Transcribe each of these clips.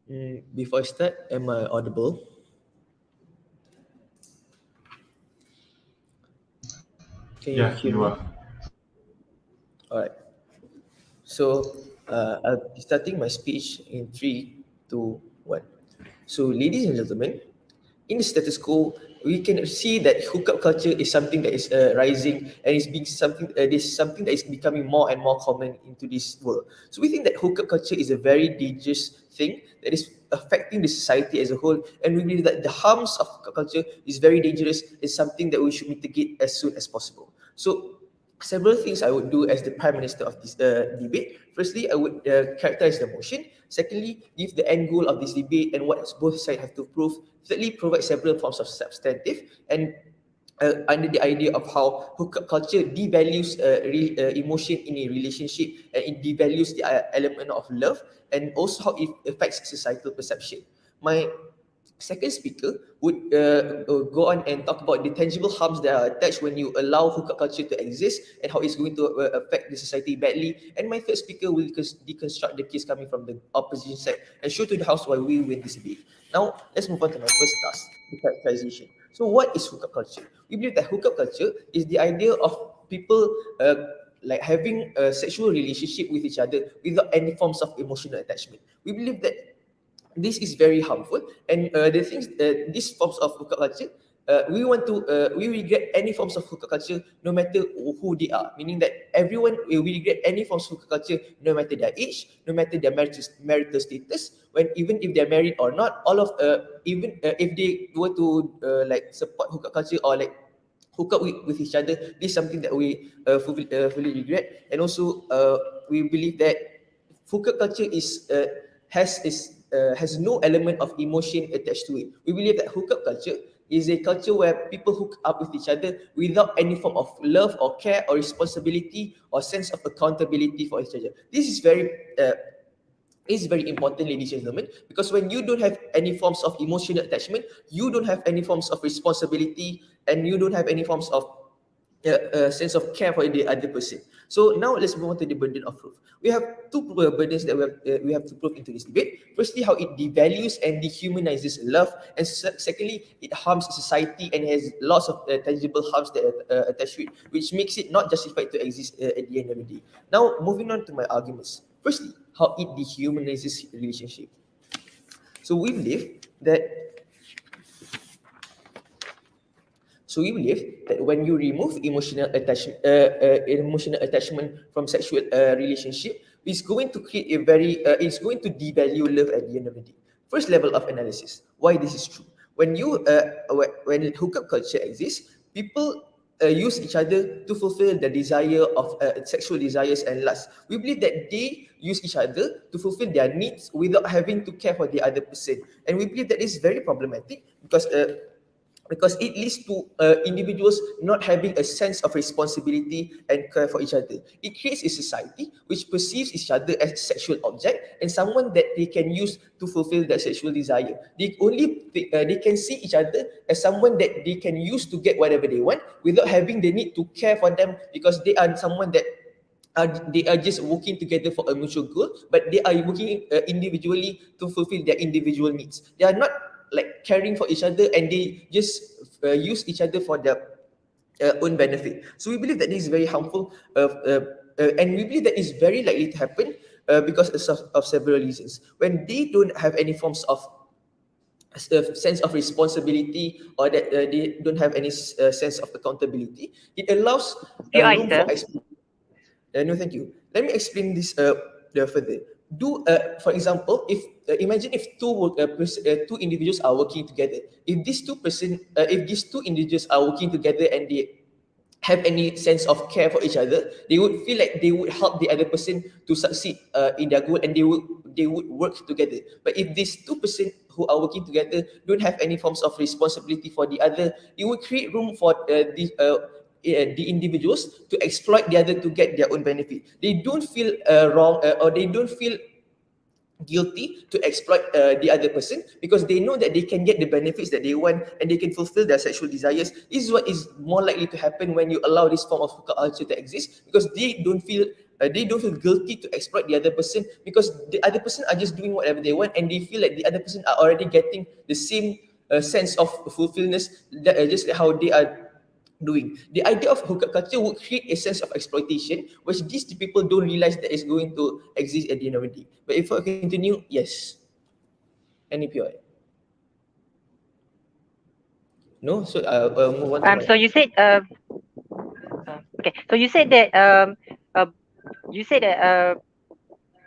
Before I start, am I audible? Can you Yeah, hear you me? are. All right. So I'll be starting my speech in three, two, one. So, ladies and gentlemen, in the status quo, we can see that hookup culture is something that is rising and is being something. This is something that is becoming more and more common into this world. So we think that hookup culture is a very dangerous thing that is affecting the society as a whole, and we believe that the harms of hookup culture is very dangerous. It's something that we should mitigate as soon as possible. So several things I would do as the Prime Minister of this debate. Firstly, I would characterize the motion. Secondly, give the end goal of this debate and what both sides have to prove. Thirdly, provide several forms of substantive and under the idea of how hookup culture devalues emotion in a relationship and it devalues the element of love and also how it affects societal perception. My second speaker would go on and talk about the tangible harms that are attached when you allow hookup culture to exist and how it's going to affect the society badly. And my third speaker will deconstruct the case coming from the opposition side and show to the House why we win this debate. Now, let's move on to my first task, the characterization. So, what is hookup culture? We believe that hookup culture is the idea of people like having a sexual relationship with each other without any forms of emotional attachment. We believe that this is very harmful and the things these forms of hookup culture we regret any forms of hookup culture no matter who they are, meaning that everyone we regret any forms of hookup culture no matter their age, no matter their marital status, when even if they're married or not, all of even if they were to like support hookup culture or like hook up with each other, this is something that we fully regret. And also we believe that hookup culture has no element of emotion attached to it. We believe that hookup culture is a culture where people hook up with each other without any form of love or care or responsibility or sense of accountability for each other. This is very important, ladies and gentlemen, because when you don't have any forms of emotional attachment, you don't have any forms of responsibility, and you don't have any forms of sense of care for the other person. So now let's move on to the burden of proof. We have two burdens that we have to prove into this debate. Firstly, how it devalues and dehumanizes love, and secondly, it harms society and has lots of tangible harms that are attached to it, which makes it not justified to exist at the end of the day. Now, moving on to my arguments. Firstly, how it dehumanizes relationship. So we believe that we believe that when you remove emotional attachment from sexual relationship, it's going to create it's going to devalue love at the end of the day. First level of analysis, why this is true. When when hookup culture exists, people use each other to fulfill the desire of sexual desires and lust. We believe that they use each other to fulfill their needs without having to care for the other person, and we believe that is very problematic because it leads to individuals not having a sense of responsibility and care for each other. It creates a society which perceives each other as a sexual object and someone that they can use to fulfill their sexual desire. They can see each other as someone that they can use to get whatever they want without having the need to care for them because they are someone that they are just working together for a mutual goal, but they are working individually to fulfill their individual needs. They are not like caring for each other and they just use each other for their own benefit. So we believe that this is very harmful and we believe that is very likely to happen because of several reasons. When they don't have any forms of a sense of responsibility or that they don't have any sense of accountability, it allows Few room for items. exploitation. No, thank you. Let me explain this further. For example, if imagine if two individuals are working together. If these two individuals are working together and they have any sense of care for each other, they would feel like they would help the other person to succeed in their goal, and they would work together. But if these two person who are working together don't have any forms of responsibility for the other, it would create room for the individuals to exploit the other to get their own benefit. They don't feel wrong or guilty to exploit the other person, because they know that they can get the benefits that they want and they can fulfill their sexual desires. This is what is more likely to happen when you allow this form of hookup culture to exist, because they don't feel guilty to exploit the other person, because the other person are just doing whatever they want, and they feel like the other person are already getting the same sense of fulfillment that just like how they are doing. The idea of hookup culture would create a sense of exploitation, which these people don't realize that is going to exist at the end of the day. But if I continue, yes. Any POI? No? So move on to So you said okay. So you said that you said that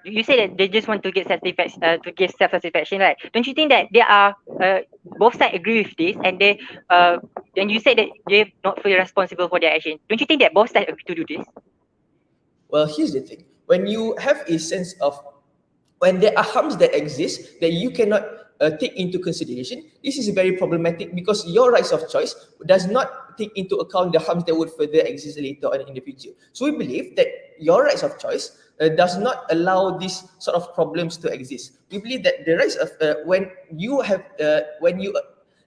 you say that they just want to get satisfaction, to give self-satisfaction, right? Don't you think that they are both sides agree with this, and they and you said that they not fully responsible for their action? Don't you think that both sides agree to do this? Well, here's the thing. When you have a sense of, when there are harms that exist that you cannot take into consideration, this is very problematic, because your rights of choice does not take into account the harms that would further exist later on in the future. So we believe that your rights of choice does not allow these sort of problems to exist. We believe that the rights of when you have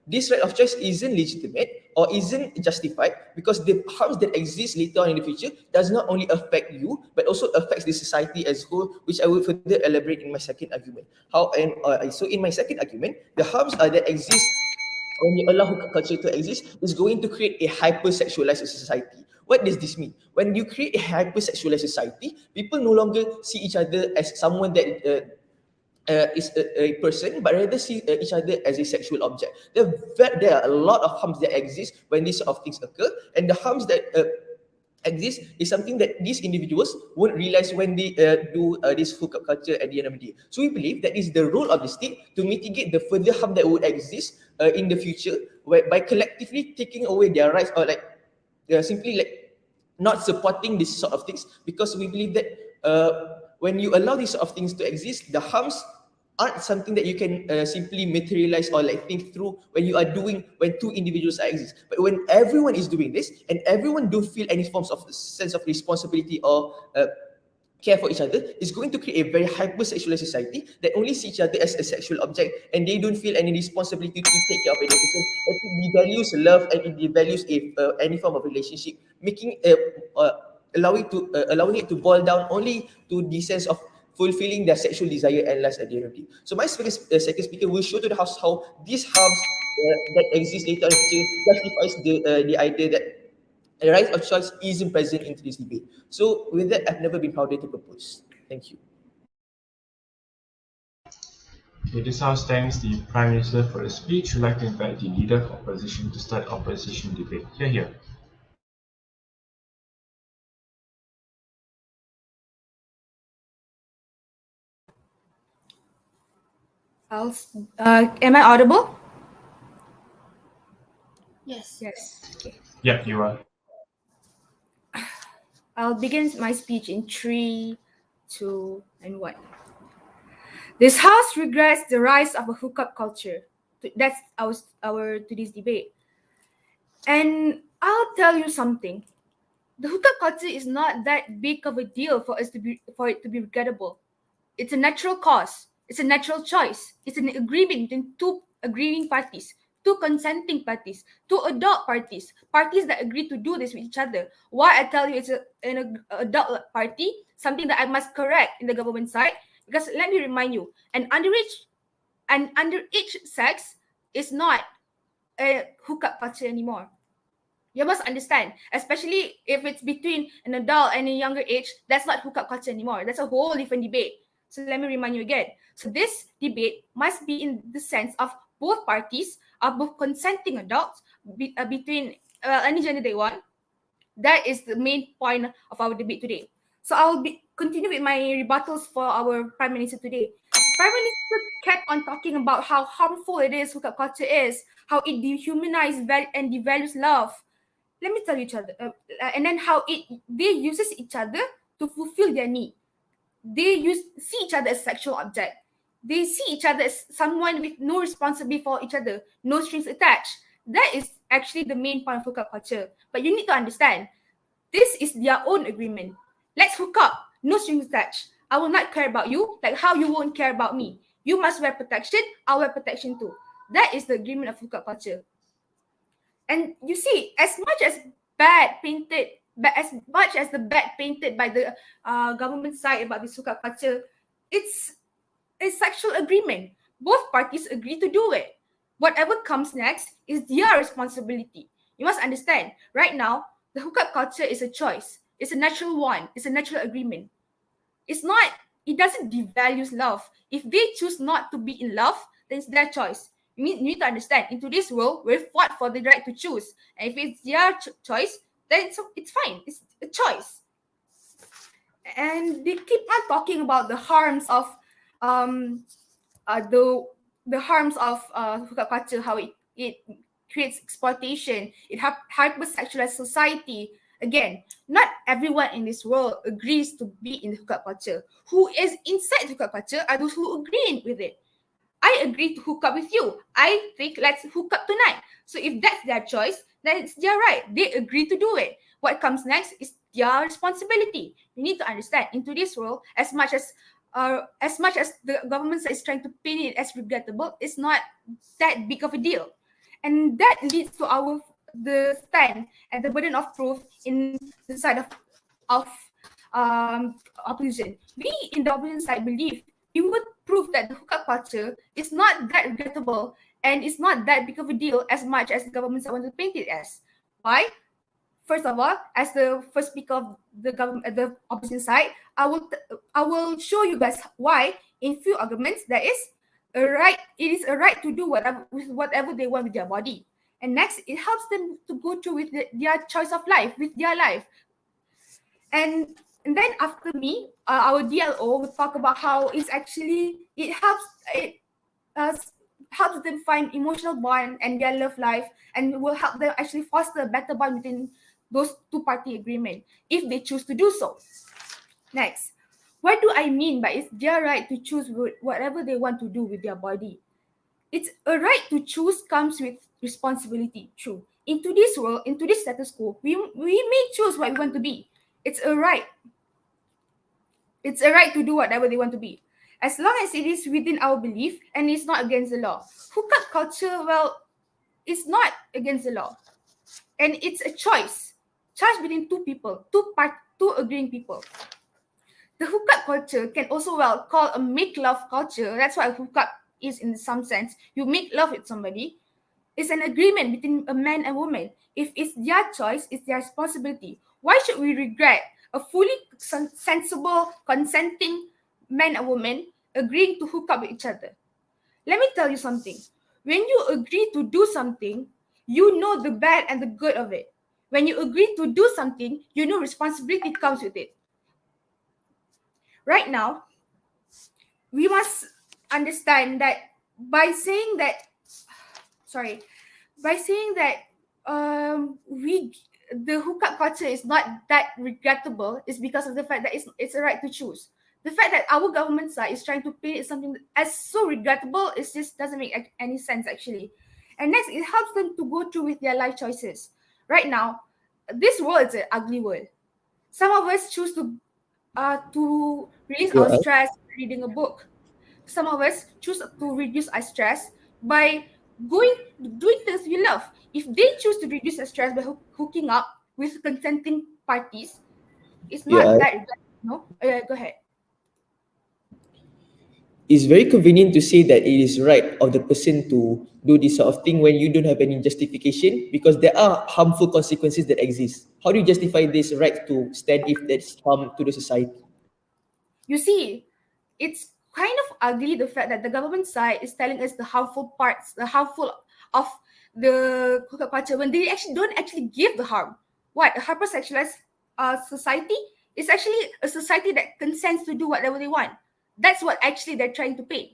this right of choice isn't legitimate or isn't justified, because the harms that exist later on in the future does not only affect you but also affects the society as whole, which I will further elaborate in my second argument. So in my second argument, the harms that exist when you allow hookup culture to exist is going to create a hypersexualized society. What does this mean? When you create a hypersexualized society, people no longer see each other as someone that is a person, but rather see each other as a sexual object. There are a lot of harms that exist when these sort of things occur, and the harms that exist is something that these individuals won't realize when they do this hookup culture at the end of the day. So we believe that is the role of the state to mitigate the further harm that would exist in the future, by collectively taking away their rights, or like simply like not supporting this sort of things, because we believe that when you allow these sort of things to exist, the harms aren't something that you can simply materialize or like think through when two individuals are exist. But when everyone is doing this and everyone don't feel any forms of sense of responsibility or care for each other, is going to create a very hypersexualized society that only see each other as a sexual object, and they don't feel any responsibility to take care of any person. It devalues love, and it devalues any form of relationship, making allowing it to boil down only to the sense of fulfilling their sexual desire and lust at the end of the day. So my second speaker will show to the house how these harms that exist later on justifies the idea that the right of choice isn't present in this debate. So with that, I've never been prouder to propose. Thank you. Okay, this house thanks the Prime Minister for the speech. We'd like to invite the Leader of Opposition to start opposition debate. Here. Am I audible? Yes. Okay. Yeah, you are. I'll begin my speech in 3, 2, and 1. This House regrets the rise of a hookup culture. That's our today's debate. And I'll tell you something. The hookup culture is not that big of a deal for it to be regrettable. It's a natural cause. It's a natural choice. It's an agreement between two agreeing parties, two consenting parties, two adult parties that agree to do this with each other. Why I tell you it's an adult party, something that I must correct in the government side, because let me remind you, an underage sex is not a hookup culture anymore. You must understand, especially if it's between an adult and a younger age, that's not hookup culture anymore. That's a whole different debate. So let me remind you again. So this debate must be in the sense of both parties are both consenting adults between any gender they want. That is the main point of our debate today. So I'll continue with my rebuttals for our Prime Minister today. Prime Minister kept on talking about how harmful it is, hookup culture is, how it dehumanizes and devalues love. Let me tell you each other, and then how they uses each other to fulfill their need. They see each other as sexual object. They see each other as someone with no responsibility for each other, no strings attached. That is actually the main point of hookup culture. But you need to understand, this is their own agreement. Let's hook up, no strings attached. I will not care about you like how you won't care about me. You must wear protection, I'll wear protection too. That is the agreement of hookup culture. And you see, as much as the bad painted by the government side about this hookup culture, it's a sexual agreement. Both parties agree to do it. Whatever comes next is their responsibility. You must understand, right now, the hookup culture is a choice. It's a natural one. It's a natural agreement. It's not, it doesn't devalue love. If they choose not to be in love, then it's their choice. You need to understand, in today's world, we're fought for the right to choose. And if it's their choice, then it's fine. It's a choice. And they keep on talking about the harms of the harms of hookup culture, how it creates exploitation, it hypersexualized society. Again, not everyone in this world agrees to be in the hookup culture. Who is inside the hookup culture are those who agree with it. I agree to hook up with you. I think let's hook up tonight. So if that's their choice, then it's their right. They agree to do it. What comes next is their responsibility. You need to understand, in today's world, as much as the government is trying to paint it as regrettable, it's not that big of a deal. And that leads to the stand and the burden of proof in the side of opposition. We in the opposition side believe we would prove that the hookup culture is not that regrettable and it's not that big of a deal as much as the government want to paint it as. Why? First of all, as the first speaker of the opposition side, I will show you guys why in few arguments there is a right. It is a right to do whatever they want with their body. And next, it helps them to go through with their choice of life, with their life. And then after me, our DLO will talk about how it helps them find emotional bond and their love life, and will help them actually foster a better bond between those two-party agreement if they choose to do so. Next, what do I mean by it's their right to choose whatever they want to do with their body? It's a right to choose comes with responsibility. True. In today's world, in today's status quo, we may choose what we want to be. It's a right. It's a right to do whatever they want to be, as long as it is within our belief and it's not against the law. Hookup culture, well, it's not against the law, and it's a choice between two people, two agreeing people. The hookup culture can also call a make love culture. That's what a hookup is in some sense. You make love with somebody. It's an agreement between a man and woman. If it's their choice, it's their responsibility. Why should we regret a fully sensible, consenting man and woman agreeing to hook up with each other? Let me tell you something. When you agree to do something, you know the bad and the good of it. When you agree to do something, you know responsibility comes with it. Right now, we must understand that by saying that the hookup culture is not that regrettable is because of the fact that it's a right to choose. The fact that our government side is trying to paint something as so regrettable, it just doesn't make any sense actually. And next, it helps them to go through with their life choices. Right now, this world is an ugly world. Some of us choose to release our stress by reading a book. Some of us choose to reduce our stress by doing things we love. If they choose to reduce their stress by hooking up with consenting parties, it's not that. No, go ahead. It's very convenient to say that it is right of the person to do this sort of thing when you don't have any justification, because there are harmful consequences that exist. How do you justify this right to stand if there's harm to the society? You see, it's kind of ugly the fact that the government side is telling us the harmful of the hookup culture when they don't give the harm. What, a hypersexualized society is actually a society that consents to do whatever they want. That's what actually they're trying to paint.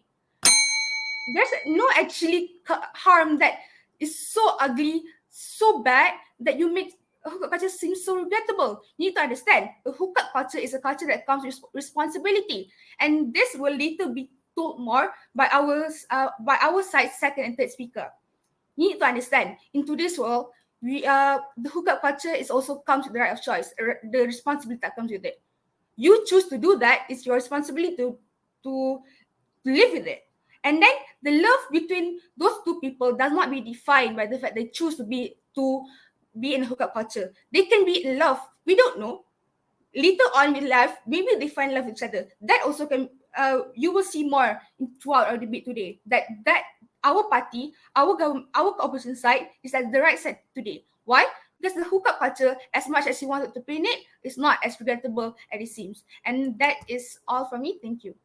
There's no actually harm that is so ugly, so bad that you make a hookup culture seem so regrettable. You need to understand, a hookup culture is a culture that comes with responsibility, and this will later be told more by our side's second and third speaker. You need to understand, in today's world, the hookup culture is also comes with the right of choice, the responsibility that comes with it. you choose to do that, it's your responsibility to live with it. And then the love between those two people does not be defined by the fact they choose to be in a hookup culture. They can be in love. We don't know. Later on in life, maybe they find love with each other. That also can you will see more throughout our debate today. That our party, our government, our opposition side is at the right side today. Why? Because the hookup culture, as much as you wanted to paint it, is not as regrettable as it seems. And that is all from me. Thank you.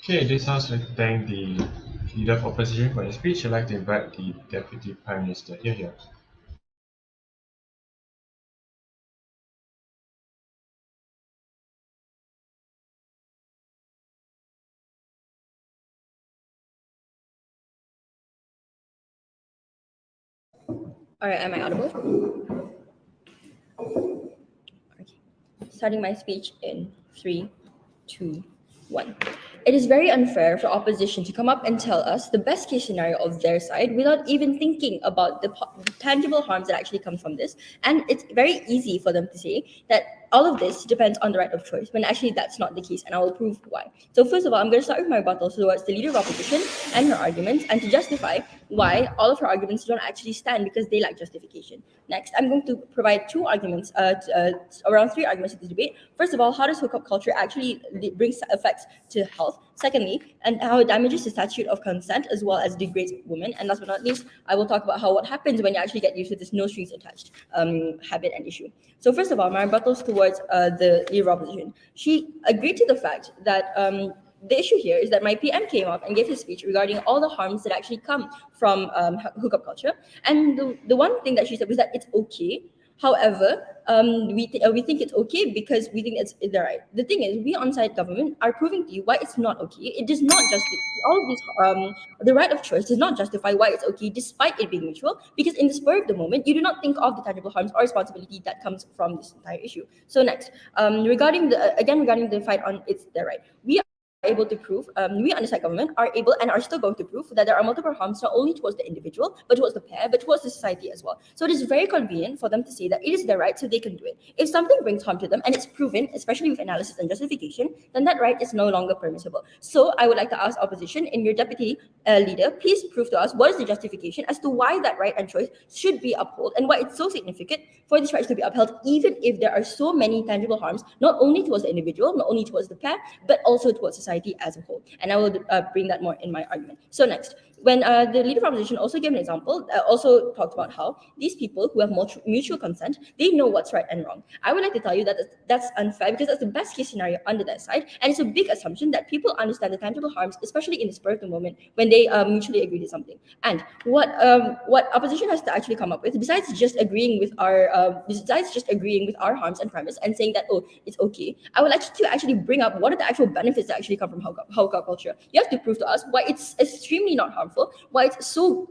Okay, this House would like to thank the Leader of Opposition for his speech. I'd like to invite the Deputy Prime Minister. Here. All right, am I audible? Okay. Starting my speech in 3, 2, 1. It is very unfair for opposition to come up and tell us the best case scenario of their side without even thinking about the tangible harms that actually come from this. And it's very easy for them to say that all of this depends on the right of choice, when actually that's not the case, and I will prove why. So first of all, I'm going to start with my rebuttal towards the Leader of Opposition and her arguments, and to justify why all of her arguments don't actually stand because they lack justification. Next, I'm going to provide around 3 arguments in this debate. First of all, how does hookup culture actually bring effects to health? Secondly, and how it damages the statute of consent as well as degrades women. And last but not least, I will talk about what happens when you actually get used to this no strings attached habit and issue. So first of all, my rebuttals towards the Leader of Opposition. She agreed to the fact that the issue here is that my PM came up and gave his speech regarding all the harms that actually come from hookup culture. And the one thing that she said was that it's okay. However, we think it's okay because we think it's the right. The thing is, we on-site government are proving to you why it's not okay. It does not justify all of these. The right of choice does not justify why it's okay, despite it being mutual. Because in the spur of the moment, you do not think of the tangible harms or responsibility that comes from this entire issue. So next, regarding the fight on it's their right, we able to prove, we on the side government are able and are still going to prove that there are multiple harms not only towards the individual, but towards the pair, but towards the society as well. So it is very convenient for them to say that it is their right, so they can do it. If something brings harm to them and it's proven, especially with analysis and justification, then that right is no longer permissible. So I would like to ask opposition and your deputy leader, please prove to us what is the justification as to why that right and choice should be upheld and why it's so significant for these rights to be upheld, even if there are so many tangible harms, not only towards the individual, not only towards the pair, but also towards society as a whole. And I will bring that more in my argument. So next, when the Leader of Opposition also gave an example, also talked about how these people who have mutual consent, they know what's right and wrong. I would like to tell you that that's unfair because that's the best case scenario under that side. And it's a big assumption that people understand the tangible harms, especially in the spur of the moment when they mutually agree to something. And what opposition has to actually come up with, besides just agreeing with our harms and premise and saying that, oh, it's okay, I would like to actually bring up what are the actual benefits that actually come from hookup culture. You have to prove to us why it's extremely not harmful, why it's so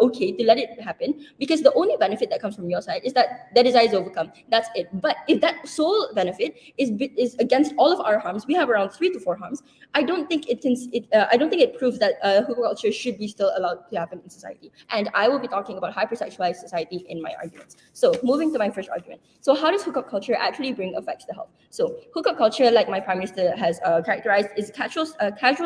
okay to let it happen, because the only benefit that comes from your side is that the desire is overcome. That's it. But if that sole benefit is against all of our harms, we have around 3 to 4 harms. I don't think it proves that hookup culture should be still allowed to happen in society. And I will be talking about hypersexualized society in my arguments. So moving to my first argument. So how does hookup culture actually bring effects to health? So hookup culture, like my Prime Minister has characterized, is casual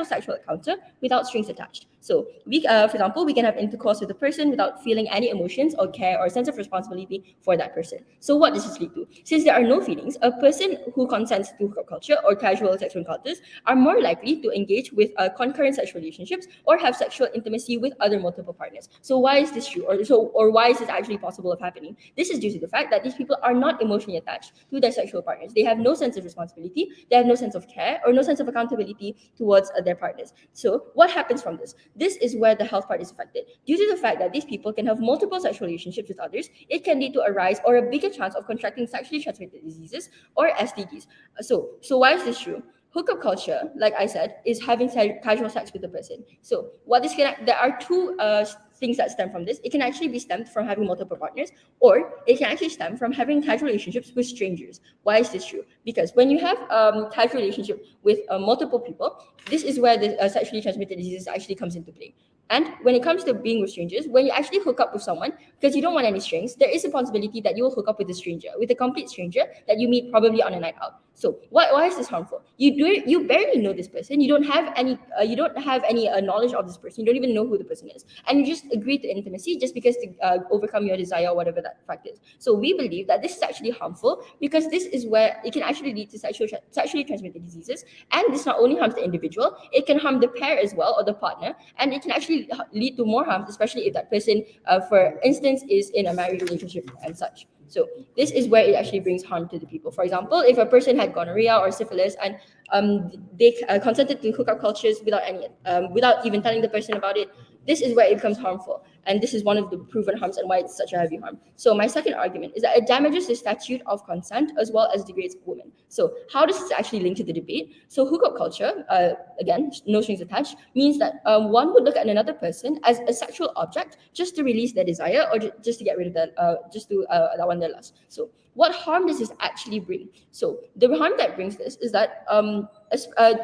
sexual encounter without strings attached. So we, for example, we can have intercourse with a person without feeling any emotions or care or sense of responsibility for that person. So what does this lead to? Since there are no feelings, a person who consents to hookup culture or casual sexual encounters are more likely to engage with concurrent sexual relationships or have sexual intimacy with other multiple partners. So why is this true? Or why is this actually possible of happening? This is due to the fact that these people are not emotionally attached to their sexual partners. They have no sense of responsibility, they have no sense of care, or no sense of accountability towards their partners. So what happens from this? This is where the health part is affected. Due to the fact that these people can have multiple sexual relationships with others, it can lead to a rise or a bigger chance of contracting sexually transmitted diseases or STDs. So why is this true? Hookup culture, like I said, is having casual sex with a person. So there are 2 things that stem from this. It can actually be stemmed from having multiple partners, or it can actually stem from having casual relationships with strangers. Why is this true? Because when you have casual relationship with multiple people, this is where the sexually transmitted diseases actually comes into play. And when it comes to being with strangers, when you actually hook up with someone because you don't want any strings, there is a possibility that you will hook up with a stranger, with a complete stranger that you meet probably on a night out. So why is this harmful? You barely know this person. You don't have any knowledge of this person. You don't even know who the person is, and you just agree to intimacy just because to overcome your desire or whatever that fact is. So we believe that this is actually harmful because this is where it can actually lead to sexually transmitted diseases, and this not only harms the individual, it can harm the pair as well or the partner, and it can actually lead to more harm, especially if that person, for instance, is in a married relationship and such. So this is where it actually brings harm to the people. For example, if a person had gonorrhea or syphilis and they consented to hookup cultures without even telling the person about it, this is where it becomes harmful. And this is one of the proven harms and why it's such a heavy harm. So my second argument is that it damages the statute of consent as well as degrades women. So how does this actually link to the debate? So hookup culture, again, no strings attached, means that one would look at another person as a sexual object just to release their desire or just to get rid of that, just to that one their lust. So what harm does this actually bring? So the harm that brings this is that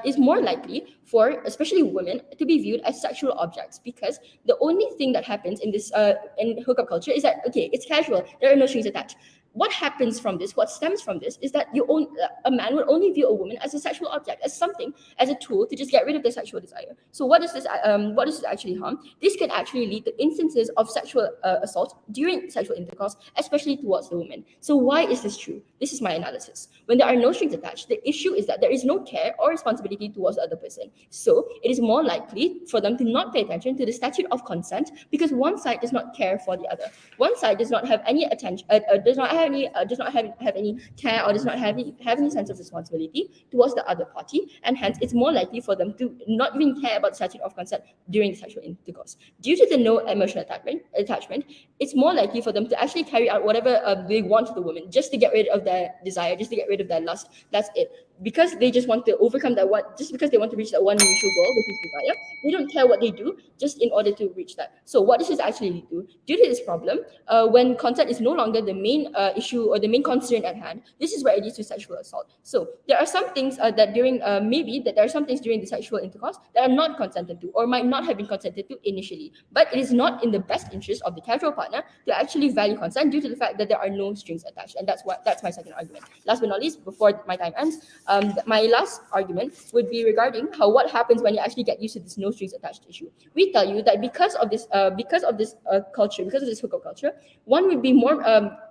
is more likely for especially women to be viewed as sexual objects, because the only thing that happens in this in hookup culture is that, okay, it's casual, there are no strings attached. What happens from this, what stems from this, is that a man would only view a woman as a sexual object, as something, as a tool to just get rid of their sexual desire. So what does this actually harm? This can actually lead to instances of sexual assault during sexual intercourse, especially towards the women. So why is this true? This is my analysis. When there are no strings attached, the issue is that there is no care or responsibility towards the other person. So it is more likely for them to not pay attention to the statute of consent, because one side does not care for the other. One side does not have any attention, does not have any care, or does not have any sense of responsibility towards the other party, and hence it's more likely for them to not even care about the statute of consent during the sexual intercourse. Due to the no emotional attachment, it's more likely for them to actually carry out whatever they want to the woman, just to get rid of their desire, just to get rid of their lust. That's it. Because they just want to overcome that one, just because they want to reach that one mutual goal, which is desire, they don't care what they do just in order to reach that. So what does this actually lead to? Due to this problem, when consent is no longer the main issue or the main concern at hand, this is where it leads to sexual assault. So there are some things that during there are some things during the sexual intercourse that are not consented to or might not have been consented to initially, but it is not in the best interest of the casual partner to actually value consent due to the fact that there are no strings attached. And that's my second argument. Last but not least, before my time ends, my last argument would be regarding what happens when you actually get used to this no strings attached issue. We tell you that because of this culture, because of this hookup culture, one would be more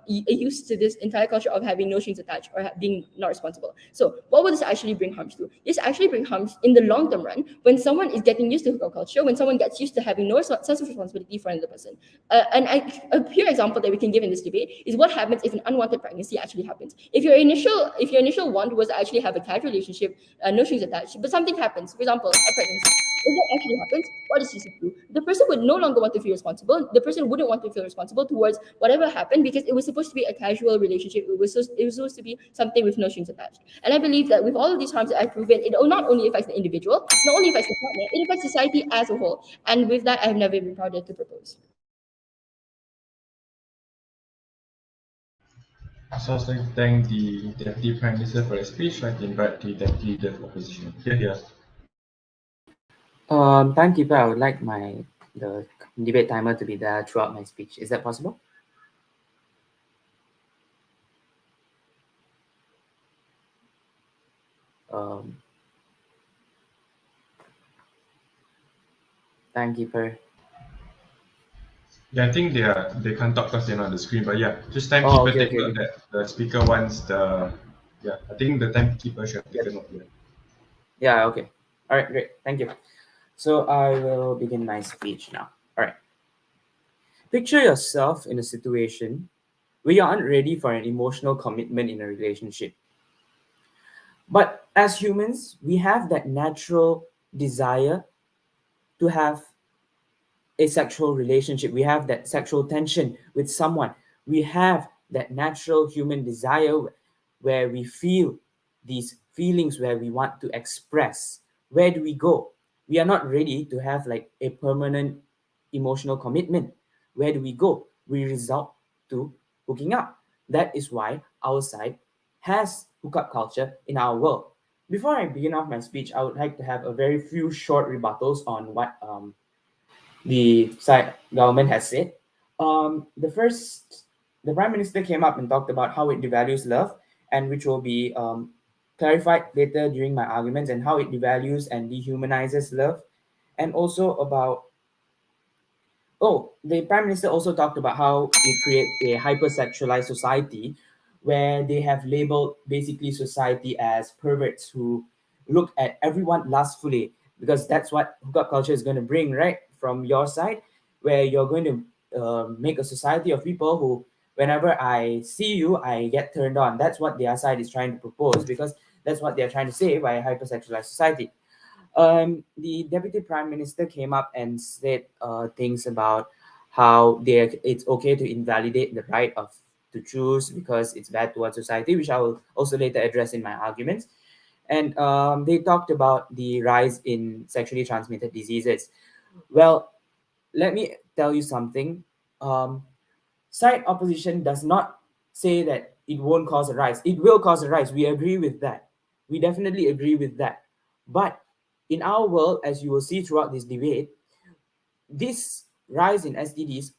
used to this entire culture of having no strings attached or being not responsible. So what would this actually bring harms to? This actually brings harms in the long term run when someone is getting used to hookup culture, when someone gets used to having no sense of responsibility for another person. A pure example that we can give in this debate is what happens if an unwanted pregnancy actually happens. If your initial want was to actually have a casual relationship, no strings attached, but something happens, for example, a pregnancy. If that actually happens, what does this do? The person would no longer want to feel responsible. The person wouldn't want to feel responsible towards whatever happened because it was supposed to be a casual relationship. It was supposed to be something with no strings attached. And I believe that with all of these harms that I've proven, it not only affects the individual, not only affects the partner, it affects society as a whole. And with that, I have never been prouder to propose. So I'd like to thank the Deputy Prime Minister for his speech. I'd like to invite the Deputy Leader of Opposition. Here. Timekeeper, I would like the debate timer to be there throughout my speech. Is that possible? Timekeeper. Yeah, I think they can't talk because they're not on the screen. But yeah, just timekeeper take note that the speaker wants the. Yeah, I think the timekeeper should have taken note of that. Yeah. Okay. All right. Great. Thank you. So I will begin my speech now. All right. Picture yourself in a situation where you aren't ready for an emotional commitment in a relationship. But as humans, we have that natural desire to have a sexual relationship. We have that sexual tension with someone. We have that natural human desire where we feel these feelings, where we want to express. Where do we go? We are not ready to have like a permanent emotional commitment. Where do we go? We resort to hooking up. That is why our side has hookup culture in our world. Before I begin off my speech, I would like to have a very few short rebuttals on what the side government has said. The Prime Minister came up and talked about how it devalues love, and which will be clarified later during my arguments, and how it devalues and dehumanizes love, and also about the Prime Minister also talked about how it creates a hypersexualized society where they have labeled basically society as perverts who look at everyone lustfully, because that's what hookup culture is going to bring, right? From your side, where you're going to make a society of people who, whenever I see you, I get turned on. That's what their side is trying to propose, because that's what they're trying to say by a hypersexualized society. The deputy prime minister came up and said things about how it's okay to invalidate the right of to choose because it's bad towards society, which I will also later address in my arguments. And they talked about the rise in sexually transmitted diseases. Well, let me tell you something. Side opposition does not say that it won't cause a rise. It will cause a rise. We agree with that. We definitely agree with that. But in our world, as you will see throughout this debate, this rise in STDs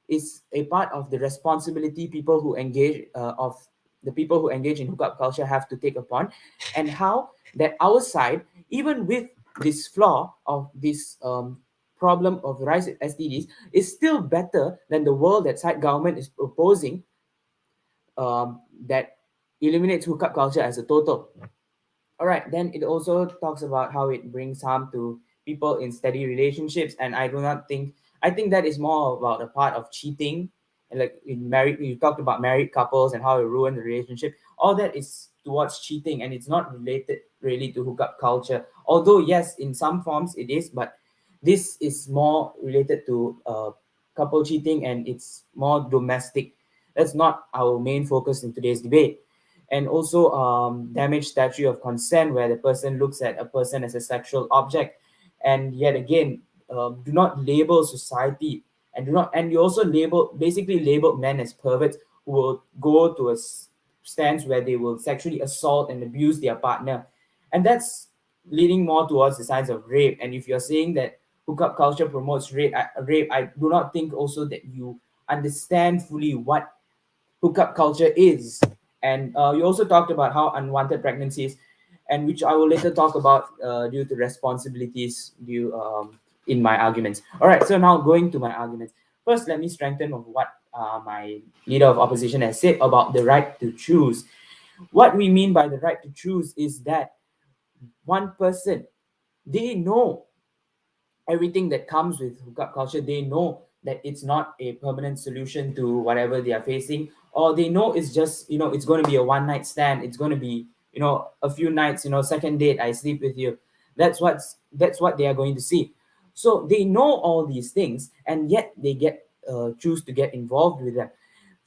is a part of the responsibility people who engage of the people who engage in hookup culture have to take upon, and how that our side, even with this flaw of this problem of rise in STDs, is still better than the world that side government is proposing, that eliminates hookup culture as a total. All right, then it also talks about how it brings harm to people in steady relationships, and I think that is more about a part of cheating. And like in married, you talked about married couples and how it ruined the relationship. All that is towards cheating, and it's not related really to hookup culture. Although yes, in some forms it is, but this is more related to couple cheating, and it's more domestic. That's not our main focus in today's debate. And also damaged statue of consent, where the person looks at a person as a sexual object, and yet again do not label society, and you also basically label men as perverts who will go to a stance where they will sexually assault and abuse their partner, and that's leading more towards the signs of rape. And if you're saying that hookup culture promotes rape, I do not think also that you understand fully what hookup culture is. And you also talked about how unwanted pregnancies, and which I will later talk about due to responsibilities due in my arguments. All right, so now going to my arguments. First, let me strengthen of what my leader of opposition has said about the right to choose. What we mean by the right to choose is that one person, they know everything that comes with hookup culture. They know that it's not a permanent solution to whatever they are facing, or they know it's just, it's going to be a one night stand. It's going to be, a few nights, second date, I sleep with you. That's what they are going to see. So they know all these things, and yet they choose to get involved with them.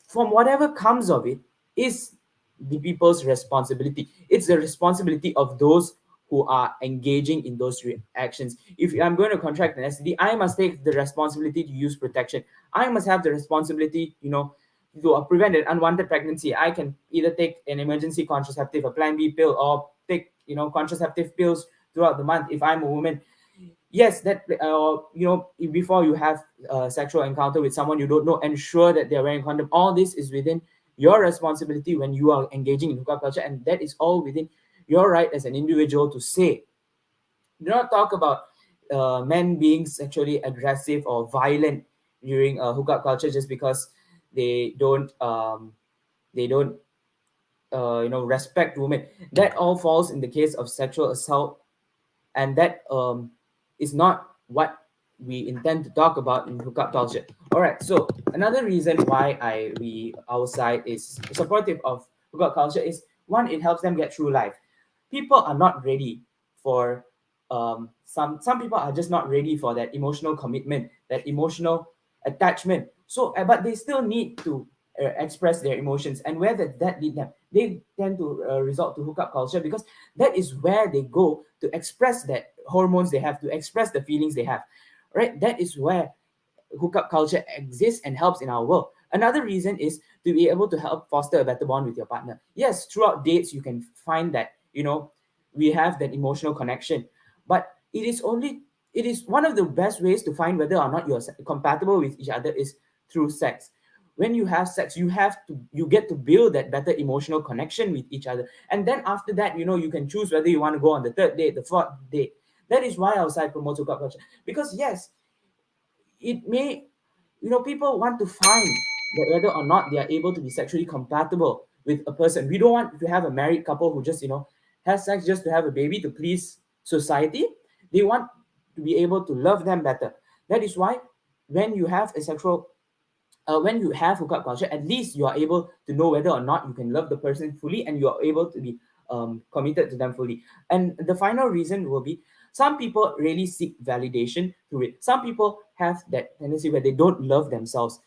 From whatever comes of it is the people's responsibility. It's the responsibility of those who are engaging in those actions. If I'm going to contract an STD, I must take the responsibility to use protection. I must have the responsibility, to prevent an unwanted pregnancy. I can either take an emergency contraceptive, a Plan B pill, or take, contraceptive pills throughout the month if I'm a woman. Yes, that before you have a sexual encounter with someone you don't know, ensure that they're wearing a condom. All this is within your responsibility when you are engaging in hookup culture, and that is all within your right as an individual to say. Do not talk about men being sexually aggressive or violent during hookup culture just because they don't respect women. That all falls in the case of sexual assault, and that is not what we intend to talk about in hookup culture. All right, so another reason why our side is supportive of hookup culture is, one, it helps them get through life. People are not ready for some people are just not ready for that emotional commitment, that emotional attachment. So but they still need to express their emotions, and where does that lead them? They tend to resort to hookup culture, because that is where they go to express that hormones they have, to express the feelings they have, right? That is where hookup culture exists and helps in our world. Another reason is to be able to help foster a better bond with your partner. Yes, throughout dates you can find that we have that emotional connection, but it is only it is one of the best ways to find whether or not you're compatible with each other is through sex. When you have sex, you get to build that better emotional connection with each other, and then after that, you can choose whether you want to go on the third date, the fourth date. That is why our side promotes hookup culture, because yes, it may, people want to find that whether or not they are able to be sexually compatible with a person. We don't want to have a married couple who just has sex just to have a baby to please society. They want to be able to love them better. That is why when you have when you have hookup culture, at least you are able to know whether or not you can love the person fully, and you are able to be committed to them fully. And the final reason will be, some people really seek validation through it. Some people have that tendency where they don't love themselves.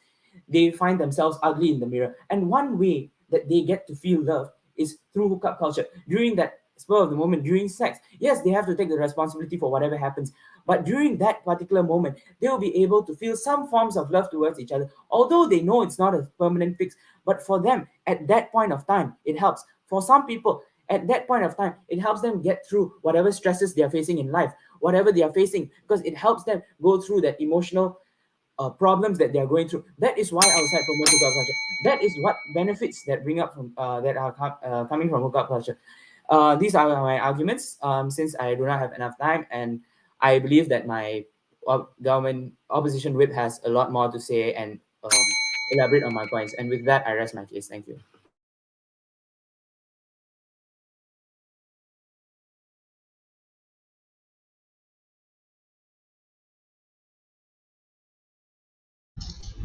They find themselves ugly in the mirror. And one way that they get to feel love is through hookup culture. During that spur of the moment, during sex, yes, they have to take the responsibility for whatever happens. But during that particular moment, they will be able to feel some forms of love towards each other, although they know it's not a permanent fix. But for them, at that point of time, it helps. For some people, at that point of time, it helps them get through whatever stresses they are facing in life, whatever they are facing, because it helps them go through that emotional problems that they are going through. That is why our side promotes hookup culture. That is what benefits that bring up from that are coming from hookup culture. These are my arguments. Since I do not have enough time, and I believe that my government opposition whip has a lot more to say and elaborate on my points. And with that, I rest my case. Thank you.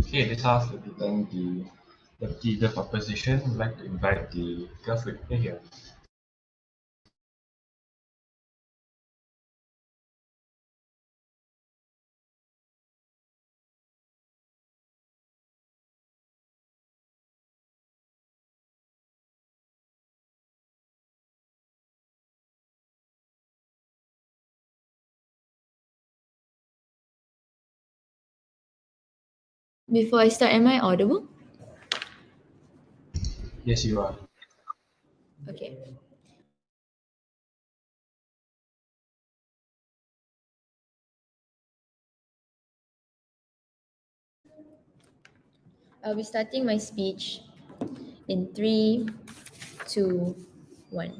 Okay, this house representing the leader of opposition. Would like to invite the girlfriend here. Before I start, am I audible? Yes, you are. Okay. I'll be starting my speech in 3, 2, 1.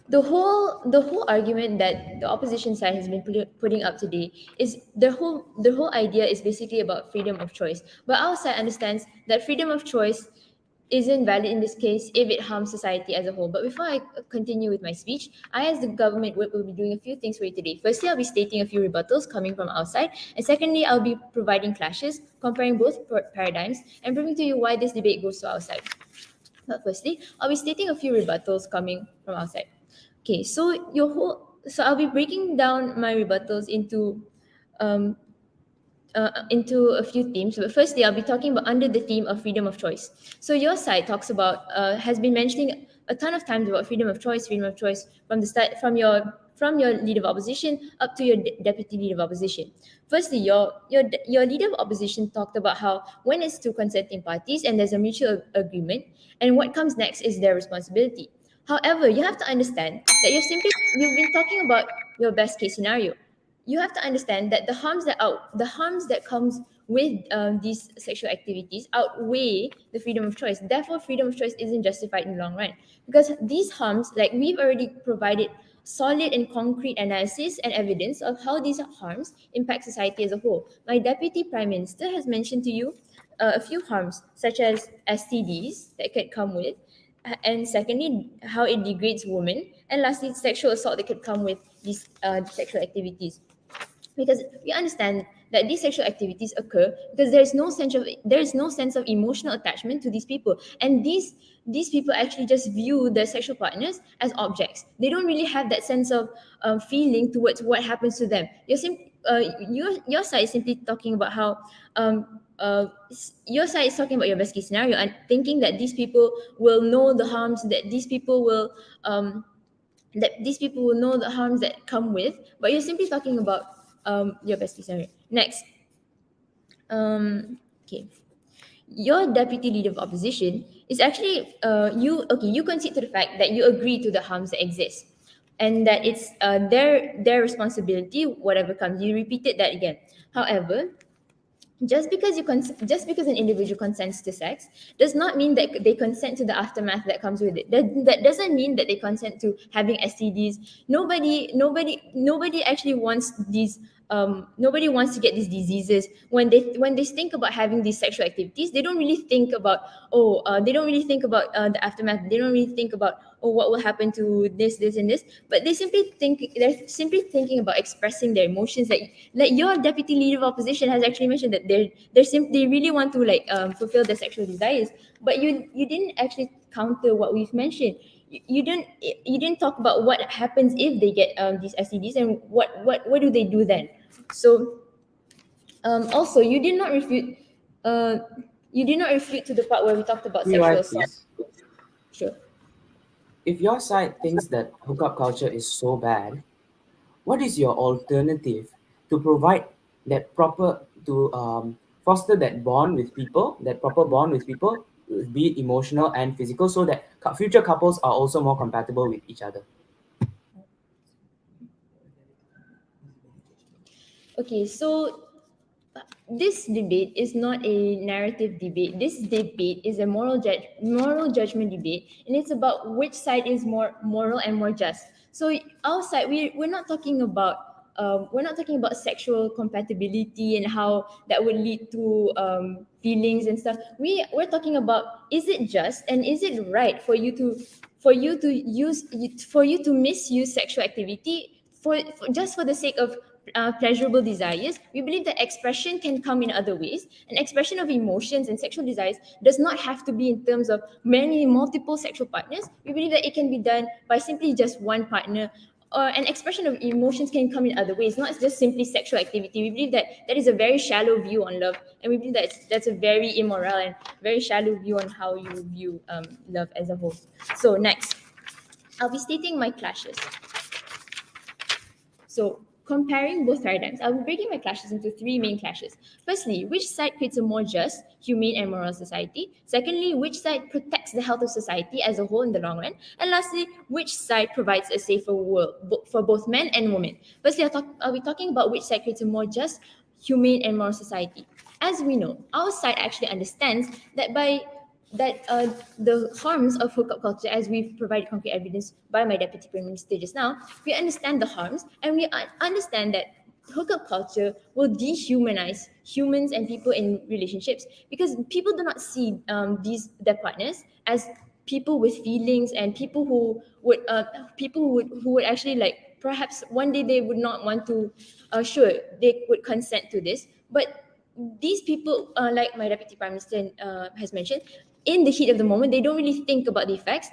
The whole argument that the opposition side has been putting up today is the whole idea is basically about freedom of choice. But our side understands that freedom of choice isn't valid in this case if it harms society as a whole. But before I continue with my speech, I, as the government whip, will be doing a few things for you today. Firstly, I'll be stating a few rebuttals coming from outside, and secondly, I'll be providing clashes, comparing both paradigms, and proving to you why this debate goes to our side. But firstly, I'll be stating a few rebuttals coming from outside. Okay, so I'll be breaking down my rebuttals into a few themes. But firstly, I'll be talking about under the theme of freedom of choice. So your side talks about has been mentioning a ton of times about freedom of choice from the start, from your leader of opposition up to your deputy leader of opposition. Firstly, your leader of opposition talked about how when it's two consenting parties and there's a mutual agreement, and what comes next is their responsibility. However, you have to understand that you've been talking about your best case scenario. You have to understand that the harms that comes with these sexual activities outweigh the freedom of choice. Therefore, freedom of choice isn't justified in the long run, because these harms, like we've already provided solid and concrete analysis and evidence of how these harms impact society as a whole. My deputy prime minister has mentioned to you a few harms, such as STDs that could come with, and secondly, how it degrades women, and lastly, sexual assault that could come with these sexual activities. Because we understand that these sexual activities occur because there is no sense of emotional attachment to these people, and these people actually just view their sexual partners as objects. They don't really have that sense of feeling towards what happens to them. Your side is simply talking about how your side is talking about your best case scenario and thinking that these people will know the harms, that these people will know the harms that come with, but you're simply talking about your best case scenario. Next, okay, your deputy leader of opposition is actually you concede to the fact that you agree to the harms that exist, and that it's their responsibility, whatever comes. You repeated that again. However, just because an individual consents to sex does not mean that they consent to the aftermath that comes with it. That doesn't mean that they consent to having STDs. Nobody actually wants these. Nobody wants to get these diseases. When they think about having these sexual activities, they don't really think about they don't really think about the aftermath. They don't really think about what will happen to this and this. But they're simply thinking about expressing their emotions. Like your deputy leader of opposition has actually mentioned that they really want to fulfill their sexual desires. But you didn't actually counter what we've mentioned. You didn't talk about what happens if they get these STDs, and what do they do then. So also you did not refute to the part where we talked about sexual Rewind, assault. please. Sure. If your side thinks that hookup culture is so bad, what is your alternative to provide that foster that bond with people, that proper bond with people, be it emotional and physical, so that future couples are also more compatible with each other? Okay, so this debate is not a narrative debate. This debate is a moral judgment debate, and it's about which side is more moral and more just. So our side, we're not talking about sexual compatibility and how that would lead to feelings and stuff. We're talking about, is it just and is it right for you to misuse sexual activity for just for the sake of pleasurable desires. We believe that expression can come in other ways, and expression of emotions and sexual desires does not have to be in terms of multiple sexual partners. We believe that it can be done by simply just one partner. An expression of emotions can come in other ways, not just simply sexual activity. We believe that that is a very shallow view on love, and we believe that that's a very immoral and very shallow view on how you view love as a whole. So next, I'll be stating my clashes. So comparing both paradigms, I'll be breaking my clashes into three main clashes. Firstly, which side creates a more just, humane, and moral society? Secondly, which side protects the health of society as a whole in the long run? And lastly, which side provides a safer world for both men and women? Firstly, I'll be talking about which side creates a more just, humane, and moral society. As we know, our side actually understands that the harms of hookup culture, as we've provided concrete evidence by my deputy prime minister just now, we understand the harms, and we understand that hookup culture will dehumanize humans and people in relationships, because people do not see their partners as people with feelings, and people who would actually, like, perhaps one day they would not want to sure they would consent to this. But these people, like my deputy prime minister has mentioned, in the heat of the moment, they don't really think about the effects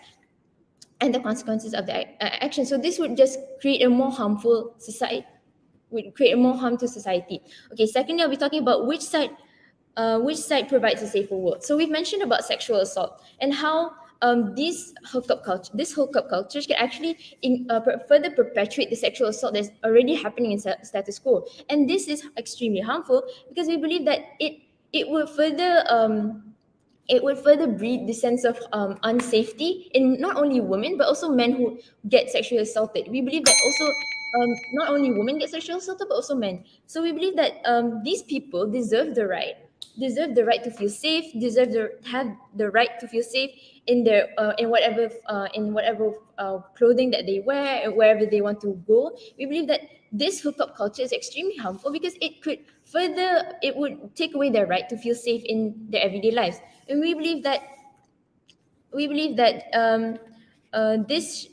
and the consequences of the action. So this would just create a more harmful society, would create more harm to society. Okay, secondly, I'll be talking about which side provides a safer world. So we've mentioned about sexual assault and how this hookup culture can actually further perpetuate the sexual assault that's already happening in status quo. And this is extremely harmful, because we believe that it would further breed the sense of unsafety in not only women but also men who get sexually assaulted. We believe that also not only women get sexually assaulted but also men. So we believe that these people deserve the right to feel safe, have the right to feel safe in their in whatever clothing that they wear and wherever they want to go. We believe that this hookup culture is extremely harmful, because it would take away their right to feel safe in their everyday lives. And we believe that this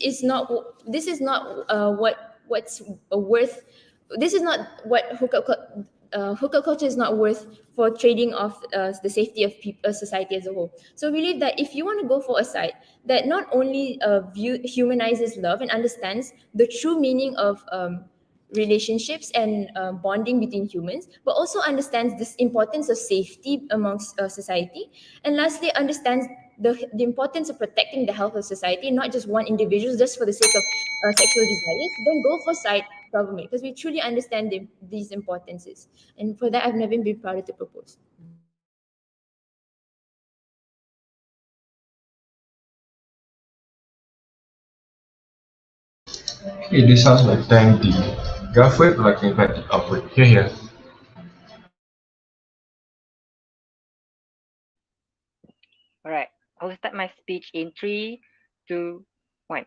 is not what's worth. This is not what hookup culture is not worth for trading off the safety of society as a whole. So we believe that if you want to go for a side that not only humanizes love and understands the true meaning of relationships and bonding between humans, but also understands this importance of safety amongst society, and lastly understands the importance of protecting the health of society, not just one individual just for the sake of sexual desires, then go for side government, because we truly understand these importances. And for that, I've never been prouder to propose. Hey, this sounds like time D. Garfield like invited upward. Here, here. All right, I will start my speech in 3, 2, 1.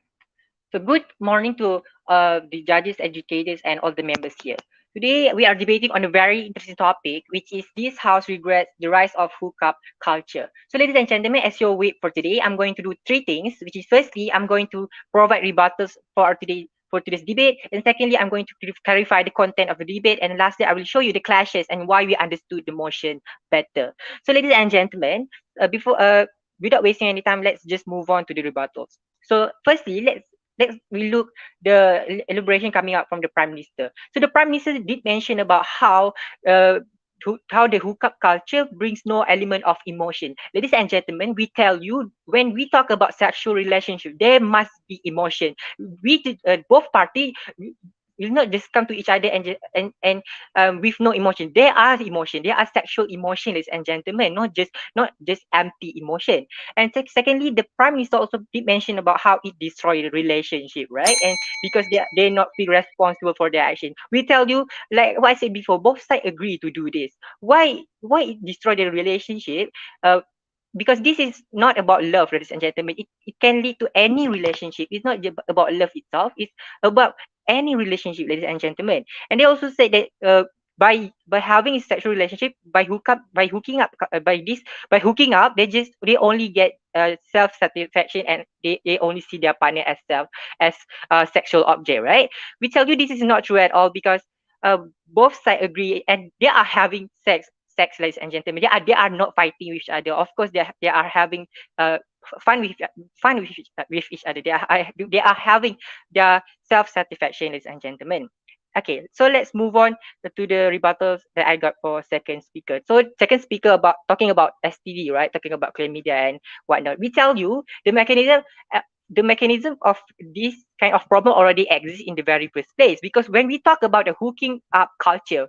So good morning to the judges, educators, and all the members here. Today we are debating on a very interesting topic, which is this house regrets the rise of hookup culture. So ladies and gentlemen, as your wait for today, I'm going to do three things, which is firstly, I'm going to provide rebuttals for today's debate, and secondly, I'm going to clarify the content of the debate, and lastly, I will show you the clashes and why we understood the motion better. So ladies and gentlemen, before without wasting any time, let's just move on to the rebuttals. So firstly, let's we look the elaboration coming out from the prime minister. So the prime minister did mention about uh, how the hookup culture brings no element of emotion. Ladies and gentlemen, we tell you when we talk about sexual relationship, there must be emotion. We did, both party will not just come to each other and with no emotion. There are emotion. There are sexual emotion, ladies and gentlemen, not just empty emotion. And secondly, the prime minister also did mention about how it destroyed the relationship, right? And because they not feel responsible for their action. We tell you, like what I said before, both sides agree to do this. Why it destroyed the relationship? Because this is not about love, ladies and gentlemen. It can lead to any relationship. It's not just about love itself. It's about any relationship, ladies and gentlemen. And they also say that by having a sexual relationship, by hooking up, they only get self satisfaction, and they only see their partner as a sexual object, right? We tell you this is not true at all, because uh, both sides agree and they are having sex, ladies and gentlemen. They are not fighting with each other. Of course, they are having uh, fun with each other. They are having their self satisfaction, ladies and gentlemen. Okay, so let's move on to the rebuttals that I got for second speaker. So second speaker about talking about STD, right? Talking about chlamydia and whatnot. We tell you uh, the mechanism of this kind of problem already exists in the very first place, because when we talk about the hooking up culture,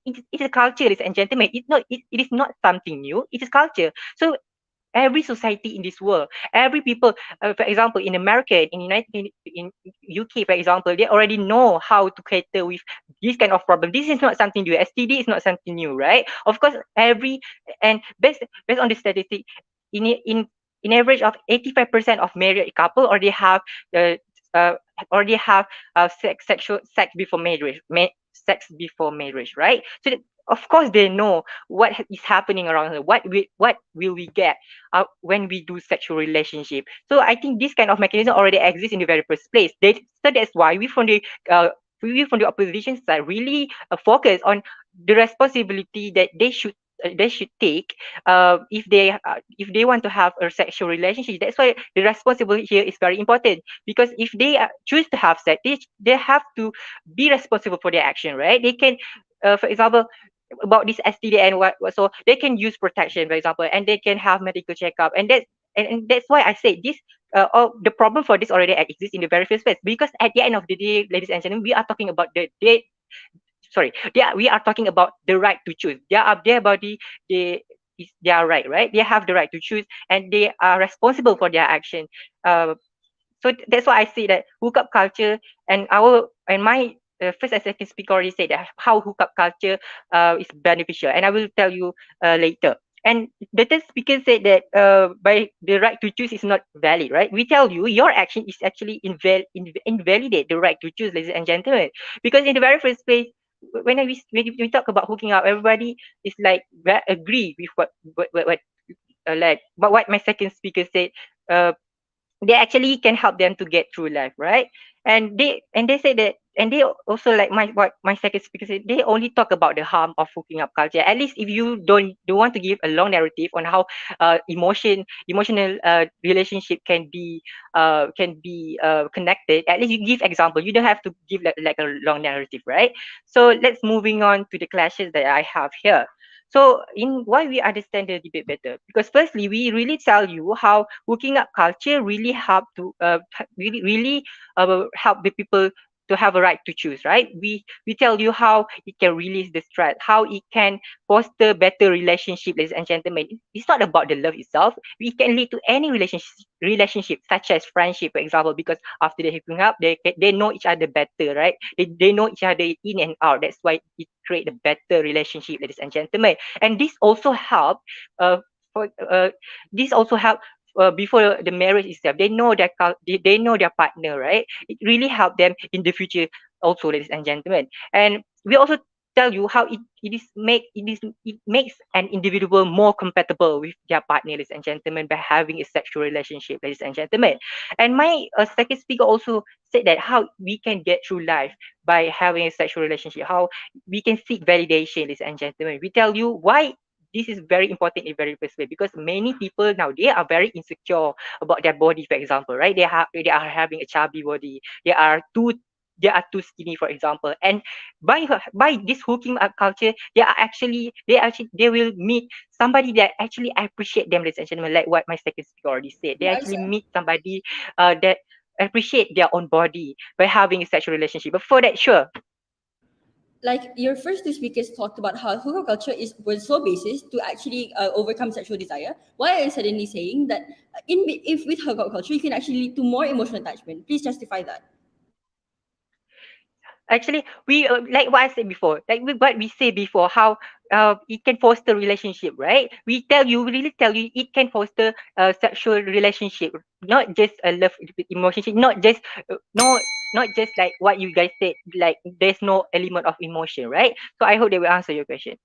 it's a culture, ladies and gentlemen. It is not something new. It is culture. So every society in this world, every people, for example, in America, in UK, for example, they already know how to cater with this kind of problem. This is not something new. STD is not something new, right? Of course, and based on the statistic, in in in average of 85% of married couple already have uh, uh, sex before sex before marriage, right? So of course they know what is happening around her. What will we get when we do sexual relationship? So I think this kind of mechanism already exists in the very first place. So that's why we from the opposition side really focus on the responsibility that they should take if they want to have a sexual relationship. That's why the responsibility here is very important, because if they choose to have sex, they have to be responsible for their action, right? They can, for example, about this STD and so they can use protection, for example, and they can have medical checkup, and that's why I say this. The problem for this already exists in the very first place, because at the end of the day, ladies and gentlemen, we are talking about we are talking about the right to choose. Their body, is their right? They have the right to choose, and they are responsible for their action. Uh, so that's why I say that hookup culture, and my first and second speaker already said that how hookup culture is beneficial, and I will tell you later. And the third speaker said that by the right to choose is not valid, right? We tell you your action is actually invalidate the right to choose, ladies and gentlemen, because in the very first place, when we talk about hooking up, everybody is like agree with what my second speaker said. Uh, they actually can help them to get through life, right? And they say that, and they also, like what my second speaker said, they only talk about the harm of hooking up culture. At least if you don't want to give a long narrative on how emotional relationship can be connected, at least you give example. You don't have to give like a long narrative, right? So let's moving on to the clashes that I have here. So, in why we understand the debate better? Because firstly, we really tell you how hooking up culture really help to help the people to have a right to choose, right? We tell you how it can release the stress, how it can foster better relationship, ladies and gentlemen. It's not about the love itself. It can lead to any relationship such as friendship, for example, because after they hooking up, they know each other better, right? They know each other in and out. That's why it create a better relationship, ladies and gentlemen. And this also help for this also help before the marriage itself. They know their partner, right? It really help them in the future also, ladies and gentlemen. And we also tell you how it makes an individual more compatible with their partner, ladies and gentlemen, by having a sexual relationship, ladies and gentlemen. And my second speaker also said that how we can get through life by having a sexual relationship, how we can seek validation, ladies and gentlemen. We tell you why this is very important in very first way, because many people now, they are very insecure about their body, for example, right? They are having a chubby body, they are too skinny, for example. And by this hooking up culture, they will meet somebody that actually appreciate them, ladies and gentlemen, like what my second speaker already said. They Yeah, actually meet somebody that appreciate their own body by having a sexual relationship. But for that, sure, like your first two speakers talked about how hookup culture was so basis to actually overcome sexual desire. Why are you suddenly saying that if with hookup culture you can actually lead to more emotional attachment? Please justify that. actually, we like what I said before, like what we say before, how it can foster relationship, right? We really tell you it can foster a sexual relationship, not just a love emotion, not just like what you guys said, like there's no element of emotion, right? So I hope they will answer your question.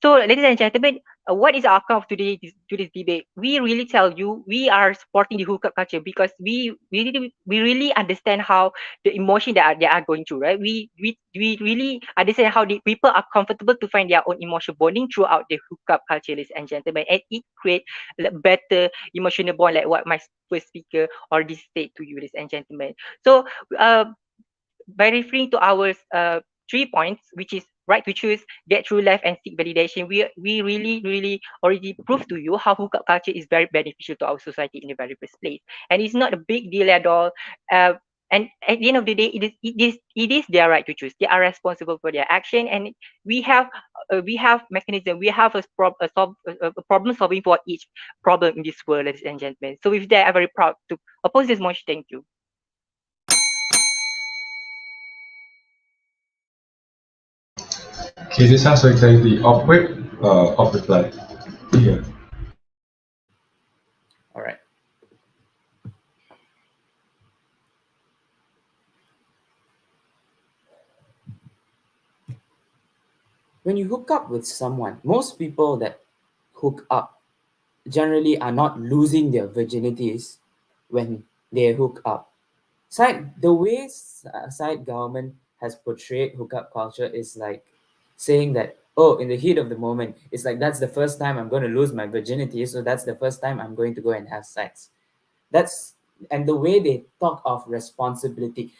So, ladies and gentlemen, what is the outcome of today's debate? We really tell you we are supporting the hookup culture because we really understand how the emotion they are going through, right? We really understand how the people are comfortable to find their own emotional bonding throughout the hookup culture, ladies and gentlemen, and it creates better emotional bond, like what my first speaker already said to you, ladies and gentlemen. So, uh, by referring to our 3 points, which is right to choose, get through life, and seek validation, we really already proved to you how hookup culture is very beneficial to our society in the very first place, and it's not a big deal at all. Uh, and at the end of the day, it is their right to choose. They are responsible for their action, and we have mechanism. We have a problem solving for each problem in this world, ladies and gentlemen. So with that, I'm very proud to oppose this motion. Thank you. Okay, this sounds like the awkward of reply. Yeah. All right. When you hook up with someone, most people that hook up generally are not losing their virginities when they hook up. The way side government has portrayed hookup culture is like saying that, oh, in the heat of the moment, it's like that's the first time I'm going to lose my virginity, so that's the first time I'm going to go and have sex. And the way they talk of responsibility.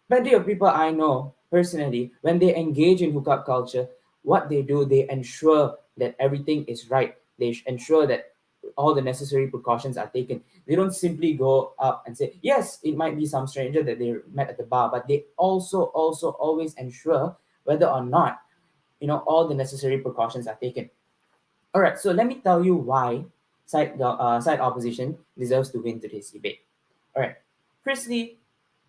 Plenty of people I know personally, when they engage in hookup culture, what they do, they ensure that everything is right. They ensure that all the necessary precautions are taken. They don't simply go up and say, yes, it might be some stranger that they met at the bar, but they also always ensure whether or not, all the necessary precautions are taken. All right, so let me tell you why side opposition deserves to win today's debate. All right, firstly,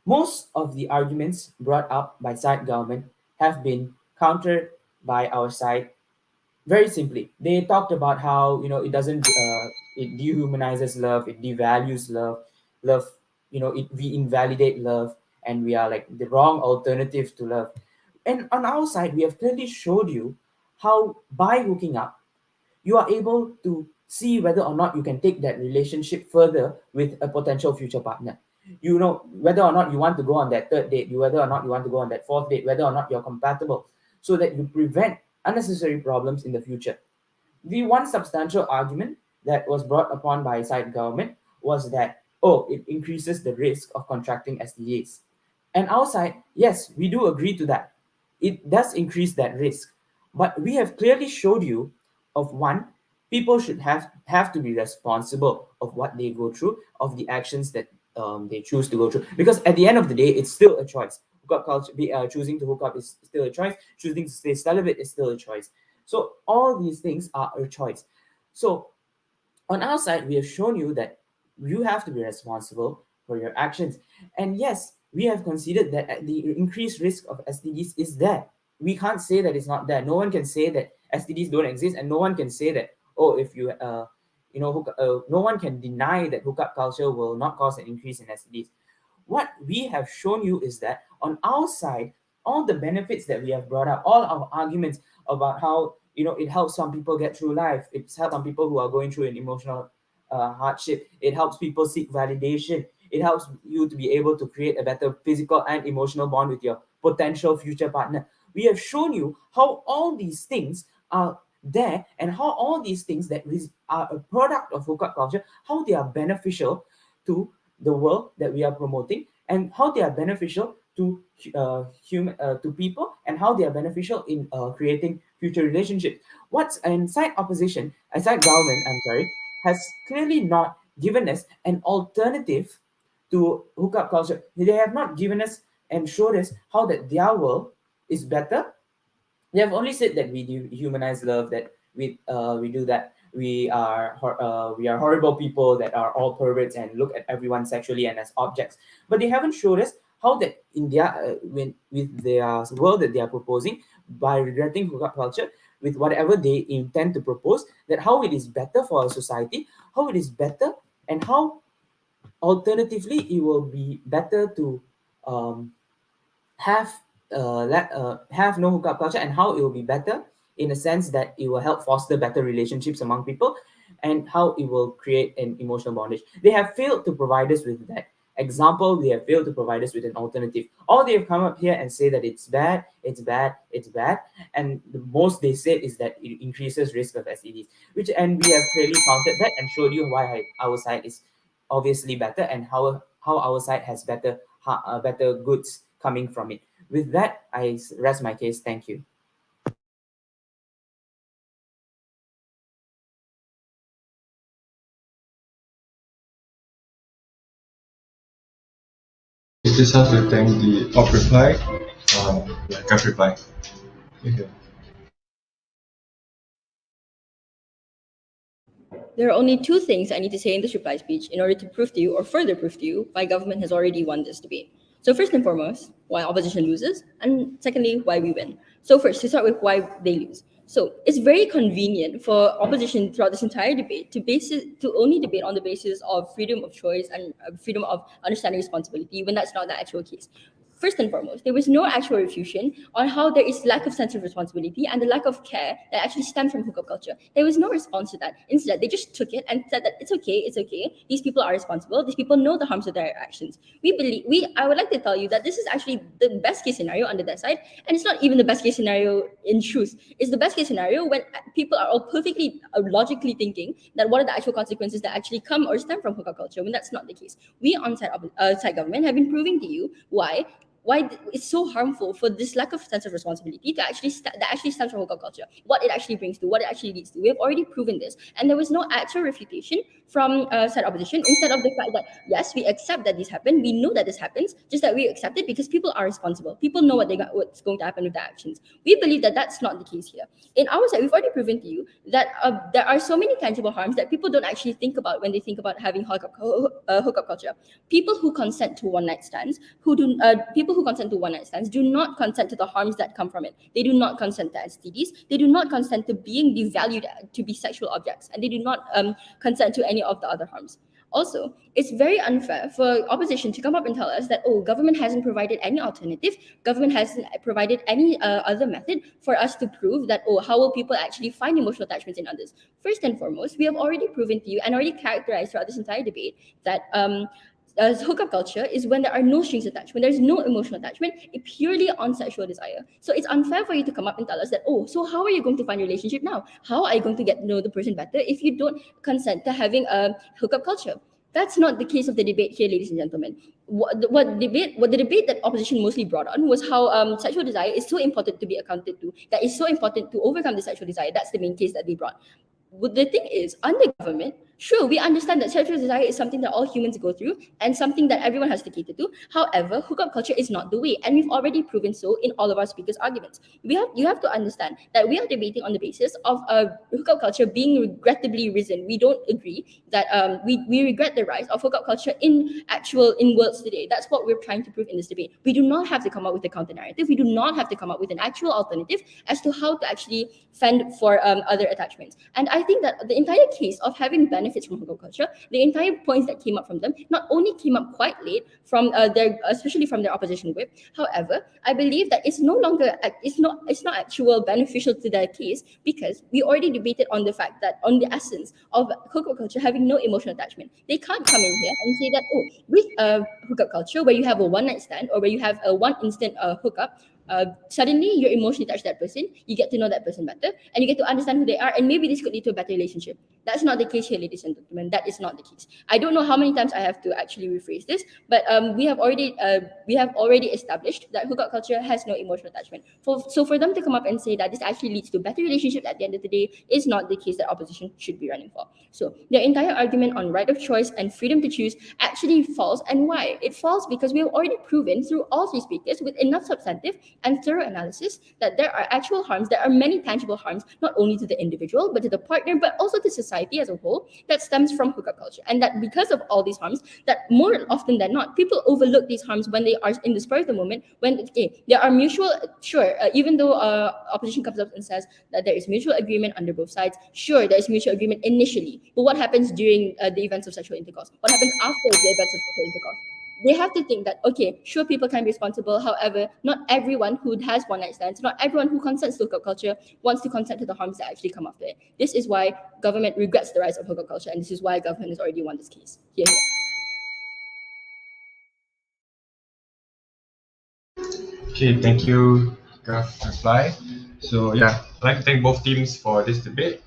most of the arguments brought up by side government have been countered by our side very simply. They talked about how it dehumanizes love, it devalues love, we invalidate love, and we are like the wrong alternative to love. And on our side, we have clearly showed you how by hooking up, you are able to see whether or not you can take that relationship further with a potential future partner. You know whether or not you want to go on that third date, whether or not you want to go on that fourth date, whether or not you're compatible, so that you prevent unnecessary problems in the future. The one substantial argument that was brought upon by side government was that, oh, it increases the risk of contracting STDs. And our side, yes, we do agree to that. It does increase that risk. But we have clearly showed you of one, people should have to be responsible of what they go through, of the actions that they choose to go through. Because at the end of the day, it's still a choice. hookup culture, choosing to hook up is still a choice. Choosing to stay celibate is still a choice. So all these things are a choice. So on our side, we have shown you that you have to be responsible for your actions. And yes, we have considered that the increased risk of STDs is there. We can't say that it's not there. No one can say that STDs don't exist, and no one can say that, oh, if you no one can deny that hookup culture will not cause an increase in STDs. What we have shown you is that on our side, all the benefits that we have brought up, all our arguments about how it helps some people get through life, it helps some people who are going through an emotional hardship, it helps people seek validation, it helps you to be able to create a better physical and emotional bond with your potential future partner. We have shown you how all these things are there, and how all these things that are a product of hookup culture, how they are beneficial to the world that we are promoting, and how they are beneficial to to people, and how they are beneficial in creating future relationships. What's inside opposition, inside government, I'm sorry, has clearly not given us an alternative to hookup culture. They have not given us and showed us how that their world is better. They have only said that we humanize love, that we do that, we are horrible people that are all perverts and look at everyone sexually and as objects. But they haven't showed us how that in their with their world that they are proposing, by regretting hookup culture, with whatever they intend to propose, that how it is better for our society, how it is better, and how alternatively it will be better to um, have have no hookup culture, and how it will be better in a sense that it will help foster better relationships among people, and how it will create an emotional bondage. They have failed to provide us with that example. They have failed to provide us with an alternative. All they have come up here and say that it's bad, it's bad, it's bad, and the most they said is that it increases risk of STDs, and we have clearly counted that and showed you why our side is obviously better, and how our side has better goods coming from it. With that, I rest my case. Thank you. You just have to thank the top reply. Can't reply. Okay. There are only two things I need to say in this reply speech in order to prove to you, or further prove to you, why government has already won this debate. So first and foremost, why opposition loses, and secondly, why we win. So first, to start with why they lose. So it's very convenient for opposition throughout this entire debate to only debate on the basis of freedom of choice and freedom of understanding responsibility, when that's not the actual case. First and foremost, there was no actual refutation on how there is lack of sense of responsibility and the lack of care that actually stems from hookup culture. There was no response to that. Instead, they just took it and said that it's okay. These people are responsible. These people know the harms of their actions. I would like to tell you that this is actually the best case scenario under that side, and it's not even the best case scenario in truth. It's the best case scenario when people are all perfectly logically thinking that what are the actual consequences that actually come or stem from hookup culture, when that's not the case. We on side government have been proving to you why it's so harmful for this lack of sense of responsibility to actually that actually stems from hookup culture, what it actually brings to, what it actually leads to. We have already proven this, and there was no actual refutation from said opposition. Instead of the fact that yes, we accept that this happened, we know that this happens, just that we accept it because people are responsible, people know what's going to happen with their actions. We believe that that's not the case here. In our side, we've already proven to you that there are so many tangible harms that people don't actually think about when they think about having hookup culture. People who consent to one night stands, people who consent to one night stands do not consent to the harms that come from it. They do not consent to STDs. They do not consent to being devalued to be sexual objects, and they do not consent to any of the other harms. Also, it's very unfair for opposition to come up and tell us that, oh, government hasn't provided any alternative, government hasn't provided any other method for us to prove that, oh, how will people actually find emotional attachments in others? First and foremost, we have already proven to you and already characterized throughout this entire debate that hookup culture is when there are no strings attached, when there's no emotional attachment, it's purely on sexual desire. So it's unfair for you to come up and tell us that, oh, so how are you going to find a relationship now? How are you going to get to know the person better if you don't consent to having a hookup culture? That's not the case of the debate here, ladies and gentlemen. What the debate that opposition mostly brought on was how sexual desire is so important to be accounted to, that is so important to overcome the sexual desire. That's the main case that they brought. But the thing is, under government, Sure, we understand that sexual desire is something that all humans go through and something that everyone has to cater to. However, hookup culture is not the way, and we've already proven so in all of our speakers' arguments. You have to understand that we are debating on the basis of hookup culture being regrettably risen. We don't agree that we regret the rise of hookup culture in worlds today. That's what we're trying to prove in this debate. We do not have to come up with a counter narrative. We do not have to come up with an actual alternative as to how to actually fend for other attachments. And I think that the entire case of having benefits from hookup culture, the entire points that came up from them, not only came up quite late from especially from their opposition whip. However, I believe that it's no longer, it's not actual beneficial to their case, because we already debated on the fact that on the essence of hookup culture having no emotional attachment. They can't come in here and say that, oh, with hookup culture where you have a one night stand or where you have a one instant hookup, suddenly you're emotionally attached to that person, you get to know that person better, and you get to understand who they are, and maybe this could lead to a better relationship. That's not the case here, ladies and gentlemen. That is not the case. I don't know how many times I have to actually rephrase this, but we have already established that hookup culture has no emotional attachment. So for them to come up and say that this actually leads to better relationships at the end of the day is not the case that opposition should be running for. So their entire argument on right of choice and freedom to choose actually falls. And why? It falls because we have already proven through all three speakers with enough substantive and thorough analysis that there are actual harms, there are many tangible harms, not only to the individual, but to the partner, but also to society as a whole, that stems from hookup culture. And that because of all these harms, that more often than not, people overlook these harms when they are in the spur of the moment, when there are mutual, even though opposition comes up and says that there is mutual agreement under both sides, sure, there is mutual agreement initially, but what happens during the events of sexual intercourse? What happens after the events of sexual intercourse? They have to think that, okay, sure, people can be responsible. However, not everyone who has one night stands, not everyone who consents to hookup culture wants to consent to the harms that actually come after it. This is why government regrets the rise of hookup culture, and this is why government has already won this case. Here. Okay, thank you, Gaf, for reply. So yeah, I'd like to thank both teams for this debate.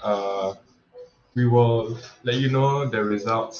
We will let you know the results